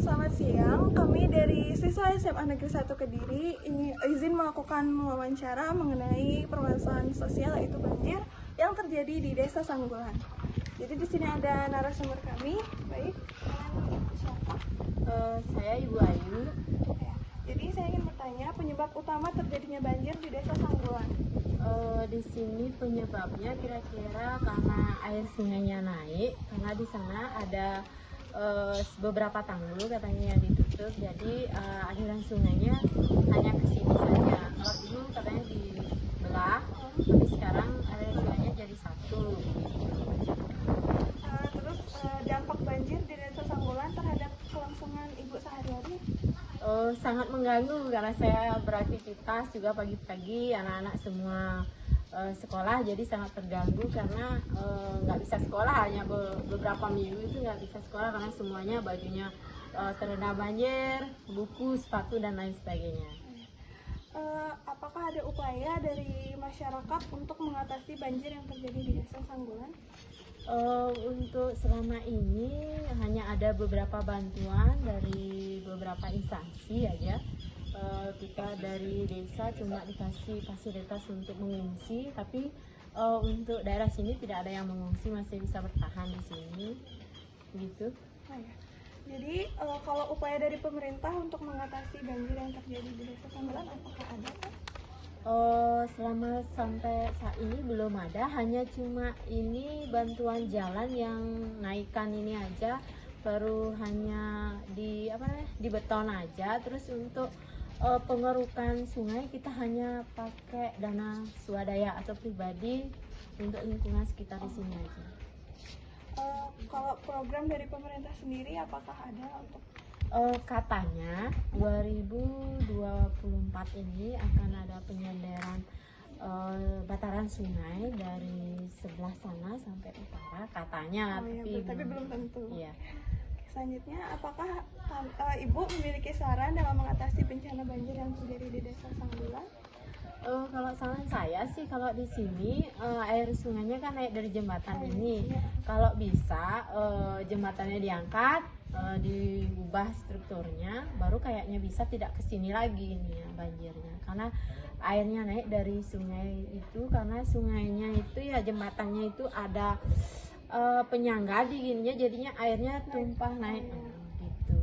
Selamat siang, kami dari siswa SMA Negeri 1 Kediri ini izin melakukan wawancara mengenai permasalahan sosial yaitu banjir yang terjadi di Desa Sanggulan. Jadi di sini ada narasumber kami, baik. Siapa? Saya Ibu Ayu. Ya. Jadi saya ingin bertanya penyebab utama terjadinya banjir di Desa Sanggulan. Di sini penyebabnya kira-kira karena air sungainya naik, karena di sana ada beberapa tanggul katanya yang ditutup, jadi aliran sungainya hanya ke sini saja. Kalau dulu katanya dibelah, tapi sekarang aliran sungainya jadi satu. Terus dampak banjir di Desa Sanggulan terhadap kelangsungan Ibu sehari-hari? Sangat mengganggu karena saya beraktivitas juga pagi-pagi, anak-anak semua sekolah, jadi sangat terganggu karena nggak bisa sekolah, hanya beberapa minggu itu nggak bisa sekolah karena semuanya bajunya terendam banjir, buku, sepatu dan lain sebagainya. Apakah ada upaya dari masyarakat untuk mengatasi banjir yang terjadi di Desa Sanggulan? Untuk selama ini hanya ada beberapa bantuan dari beberapa instansi aja. Kita dari desa cuma dikasih fasilitas untuk mengungsi, tapi untuk daerah sini tidak ada yang mengungsi, masih bisa bertahan di sini gitu. Jadi kalau upaya dari pemerintah untuk mengatasi banjir yang terjadi di Desa Sanggulan apakah ada, Pak? Selama sampai saat ini belum ada, hanya cuma ini bantuan jalan yang naikkan ini aja, baru hanya di beton aja. Terus untuk pengerukan sungai kita hanya pakai dana swadaya atau pribadi untuk lingkungan sekitar di sini aja. Kalau program dari pemerintah sendiri apakah ada untuk katanya 2024 ini akan ada penyenderan bataran sungai dari sebelah sana sampai utara katanya, tapi belum tentu. Iya. Selanjutnya, apakah Ibu memiliki saran dalam mengatasi bencana banjir yang terjadi di Desa Sanggulan? Kalau saran saya sih, kalau di sini air sungainya kan naik dari jembatan ini. Kalau bisa jembatannya diangkat, diubah strukturnya, baru kayaknya bisa tidak kesini lagi ini ya banjirnya. Karena airnya naik dari sungai itu, karena sungainya itu ya jembatannya itu ada penyangga dinginnya, jadinya airnya tumpah naik gitu.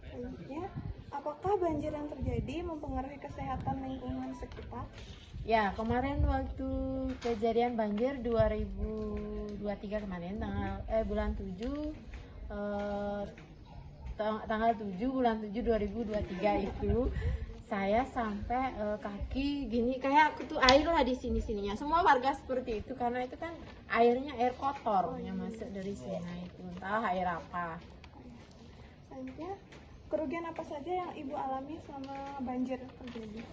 Selanjutnya, apakah banjir yang terjadi mempengaruhi kesehatan lingkungan sekitar? Ya, kemarin waktu kejadian banjir 2023 kemarin bulan 7 tanggal 7 bulan 7 2023 itu saya sampai kaki gini kayak kutu air lah di sininya. Semua warga seperti itu karena itu kan airnya air kotor yang masuk dari sungai itu, entah air apa. Selanjutnya, kerugian apa saja yang Ibu alami selama banjir terjadi?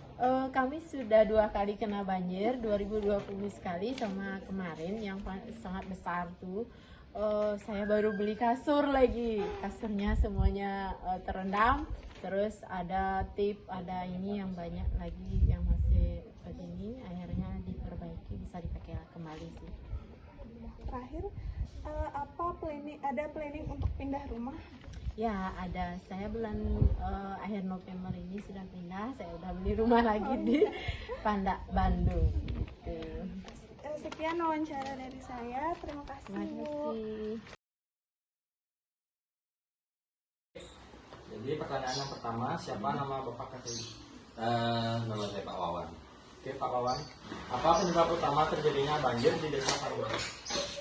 Kami sudah 2 kali kena banjir, 2020 sekali sama kemarin yang sangat besar tuh. Saya baru beli kasur lagi, kasurnya semuanya terendam. Terus ada tip, ada ini yang banyak lagi yang masih begini, akhirnya diperbaiki, bisa dipakai kembali sih. Terakhir, ada planning untuk pindah rumah? Ya ada, saya bulan akhir November ini sudah pindah, saya udah beli rumah lagi di Pandak, Bandung gitu. Sekian wawancara dari saya, terima kasih. Terima kasih. Jadi pertanyaan yang pertama, siapa nama Bapak Kakek? Nama saya Pak Wawan. Oke Pak Wawan, apa penyebab utama terjadinya banjir di Desa Sanggulan?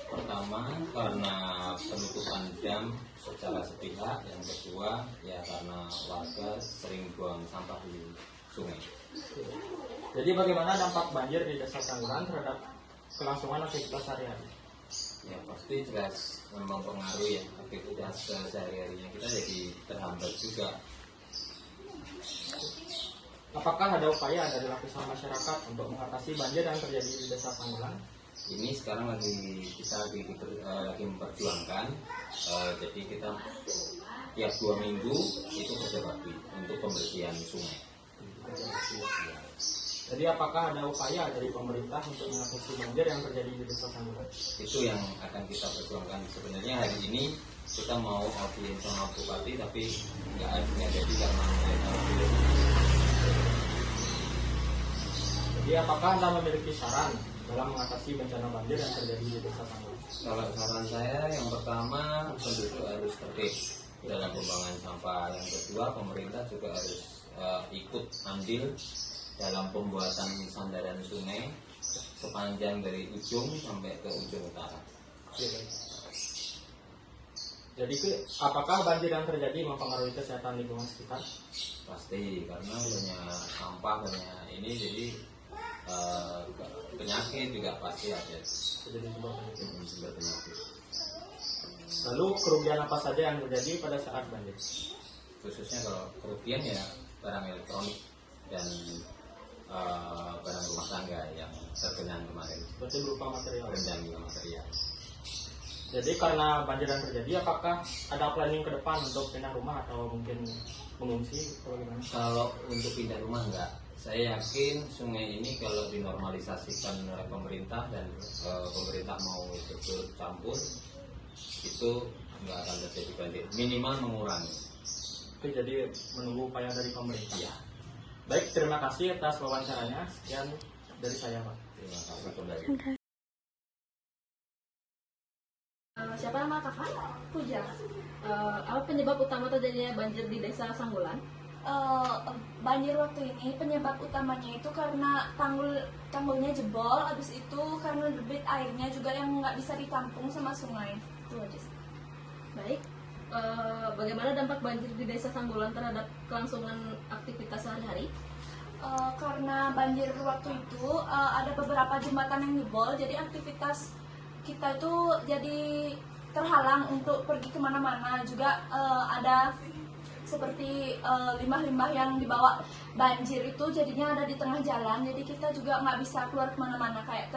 Pertama karena penutupan dam secara sepihak, yang kedua ya karena warga sering buang sampah di sungai. Jadi bagaimana dampak banjir di Desa Sanggulan terhadap kelangsungan aktivitas sehari-hari? Ya pasti jelas mempengaruhi ya aktivitas sehari-harinya kita jadi terhambat juga. Apakah ada upaya dari lapisan masyarakat untuk mengatasi banjir yang terjadi di Desa Sanggulan? Ini sekarang kita lagi memperjuangkan, jadi kita tiap 2 minggu itu kerja bakti untuk pembersihan sungai. Jadi apakah ada upaya dari pemerintah untuk mengatasi banjir yang terjadi di Desa Sanggulan? Itu yang akan kita perjuangkan. Sebenarnya hari ini kita mau audiens sama bupati, tapi nggak jadi karena mereka belum. Jadi apakah Anda memiliki saran dalam mengatasi bencana banjir yang terjadi di Desa Sanggulan? Kalau saran saya yang pertama, penduduk harus tertib dalam pembuangan sampah. Yang kedua, pemerintah juga harus ikut andil dalam pembuatan sandaran sungai sepanjang dari ujung sampai ke ujung utara. Jadi apakah banjir yang terjadi mempengaruhi kesehatan lingkungan sekitar? Pasti, karena banyak sampah, banyak ini, jadi penyakit juga pasti ada. Jadi sebuah penyakit. Sumber penyakit. Lalu kerugian apa saja yang terjadi pada saat banjir? Khususnya kalau kerugian ya barang elektronik dan barang rumah tangga yang tergenang kemarin. Berarti berupa material. Rendang juga material. Jadi karena banjir yang terjadi, apakah ada planning ke depan untuk pindah rumah atau mungkin mengungsi atau bagaimana? Kalau untuk pindah rumah enggak. Saya yakin sungai ini kalau dinormalisasikan oleh pemerintah dan pemerintah mau ikut campur, itu nggak akan terjadi banjir. Minimal mengurangi. Oke, jadi menunggu upaya dari pemerintah. Ya. Baik, terima kasih atas wawancaranya. Sekian dari saya, Pak. Terima kasih kembali. Siapa nama kakak? Puja. Apa penyebab utama terjadinya banjir di Desa Sanggulan? Banjir waktu ini penyebab utamanya itu karena tanggulnya jebol, habis itu karena debit airnya juga yang nggak bisa ditampung sama sungai. Itu aja sih. Baik. Bagaimana dampak banjir di Desa Sanggulan terhadap kelangsungan aktivitas sehari-hari? Karena banjir waktu itu ada beberapa jembatan yang jebol, jadi aktivitas kita itu jadi terhalang untuk pergi kemana-mana. Juga ada seperti limbah-limbah yang dibawa banjir itu jadinya ada di tengah jalan, jadi kita juga nggak bisa keluar kemana-mana, kayak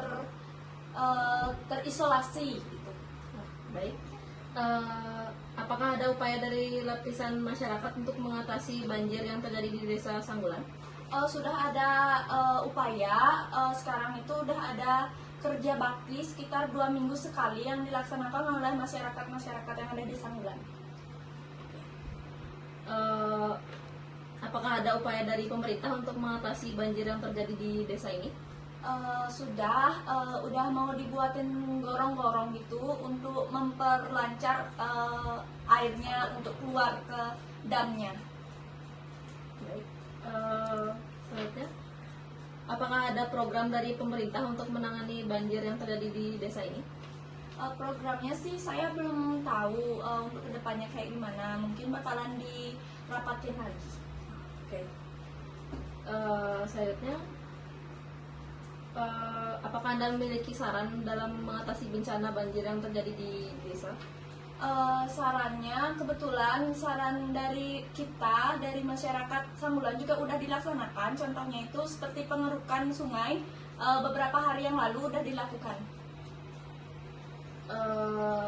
terisolasi gitu. Baik. Apakah ada upaya dari lapisan masyarakat untuk mengatasi banjir yang terjadi di Desa Sanggulan? Sudah ada upaya, sekarang itu udah ada kerja bakti sekitar 2 minggu sekali yang dilaksanakan oleh masyarakat-masyarakat yang ada di Sanggulan. Apakah ada upaya dari pemerintah untuk mengatasi banjir yang terjadi di desa ini? Udah mau dibuatin gorong-gorong gitu untuk memperlancar airnya untuk keluar ke damnya. Baik. Selanjutnya, apakah ada program dari pemerintah untuk menangani banjir yang terjadi di desa ini? Programnya sih saya belum tahu untuk kedepannya kayak gimana, mungkin bakalan dirapatin lagi. Oke. Selanjutnya, apakah Anda memiliki saran dalam mengatasi bencana banjir yang terjadi di desa? Sarannya, kebetulan saran dari kita, dari masyarakat Sanggulan juga udah dilaksanakan. Contohnya itu seperti pengerukan sungai, beberapa hari yang lalu udah dilakukan.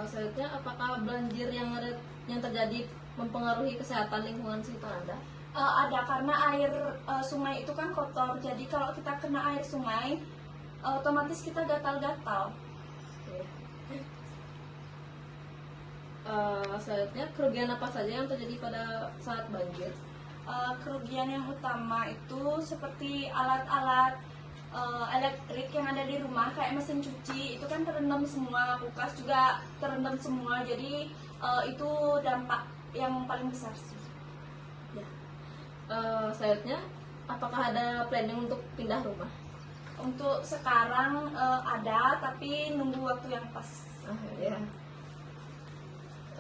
Selanjutnya, apakah banjir yang terjadi mempengaruhi kesehatan lingkungan sekitar Anda? Ada, karena air sungai itu kan kotor, jadi kalau kita kena air sungai otomatis kita gatal-gatal. Selanjutnya, kerugian apa saja yang terjadi pada saat banjir? Kerugian yang utama itu seperti alat-alat elektrik yang ada di rumah, kayak mesin cuci itu kan terendam semua, kulkas juga terendam semua, jadi itu dampak yang paling besar sih. Ya. Selanjutnya, apakah ada planning untuk pindah rumah? Untuk sekarang ada, tapi nunggu waktu yang pas. Ya.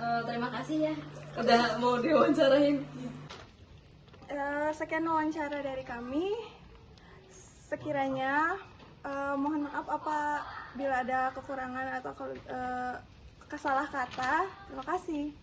Terima kasih ya udah mau diwawancarain. Sekian wawancara dari kami. Sekiranya mohon maaf apabila ada kekurangan atau kesalah kata. Terima kasih.